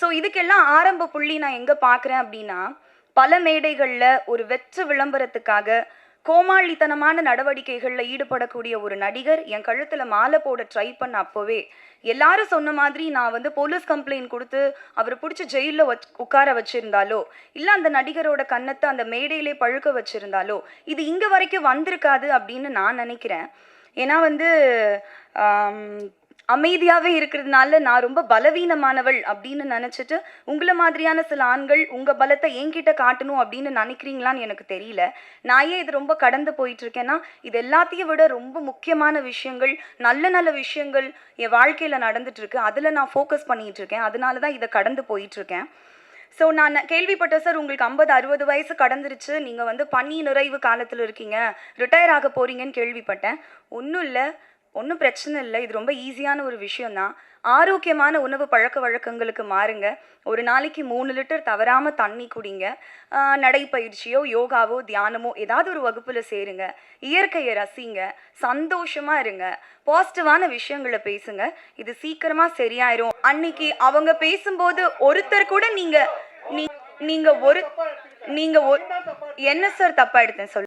So இதுக்கெல்லாம் ஆரம்ப புள்ளி நான் எங்கே பார்க்குறேன் அப்படின்னா, பல மேடைகளில் ஒரு வெற்று விளம்பரத்துக்காக கோமாளித்தனமான நடவடிக்கைகளில் ஈடுபடக்கூடிய ஒரு நடிகர் என் கழுத்தில் மாலை போட ட்ரை பண்ண அப்போவே எல்லாரும் சொன்ன மாதிரி நான் வந்து போலீஸ் கம்ப்ளைண்ட் கொடுத்து அவரை பிடிச்சி ஜெயிலில் உட்கார வச்சிருந்தாலோ, இல்லை அந்த நடிகரோட கன்னத்தை அந்த மேடையிலே பழுக்க வச்சிருந்தாலோ, இது இங்கே வரைக்கும் வந்திருக்காது அப்படின்னு நான் நினைக்கிறேன். ஏன்னா வந்து அமைதியாகவே இருக்கிறதுனால நான் ரொம்ப பலவீனமானவள் அப்படின்னு நினச்சிட்டு உங்களை மாதிரியான சில ஆண்கள் உங்கள் பலத்தை என்கிட்ட காட்டணும் அப்படின்னு நினைக்கிறீங்களான்னு எனக்கு தெரியல. நான் ஏன் இது ரொம்ப கடந்து போயிட்டுருக்கேன்னா, இது எல்லாத்தையும் விட ரொம்ப முக்கியமான விஷயங்கள், நல்ல நல்ல விஷயங்கள் என் வாழ்க்கையில் நடந்துட்டுருக்கு. அதில் நான் ஃபோக்கஸ் பண்ணிகிட்ருக்கேன். அதனால தான் இதை கடந்து போயிட்டுருக்கேன். ஸோ நான் கேள்விப்பட்டேன் சார், உங்களுக்கு 50-60 வயசு கடந்துருச்சு, நீங்கள் வந்து பணி நிறைவு காலத்தில் இருக்கீங்க, ரிட்டையர் ஆக போகிறீங்கன்னு கேள்விப்பட்டேன். ஒன்றும் இல்லை, ஒன்றும் பிரச்சனை இல்லை. இது ரொம்ப ஈஸியான ஒரு விஷயந்தான். ஆரோக்கியமான உணவு பழக்க வழக்கங்களுக்கு மாறுங்க. ஒரு நாளைக்கு 3 லிட்டர் தவறாமல் தண்ணி குடிங்க. நடைப்பயிற்சியோ யோகாவோ தியானமோ ஏதாவது ஒரு வகுப்பில் சேருங்க. இயற்கையை ரசிங்க. சந்தோஷமாக இருங்க. பாசிட்டிவான விஷயங்களை பேசுங்க. இது சீக்கிரமாக சரியாயிரும். அன்னைக்கு அவங்க பேசும்போது ஒருத்தர் கூட நீங்கள் நீங்கள் ஒரு நீங்கள் என்ன சார் தப்பாக எடுத்தேன் சொல்லுங்கள்.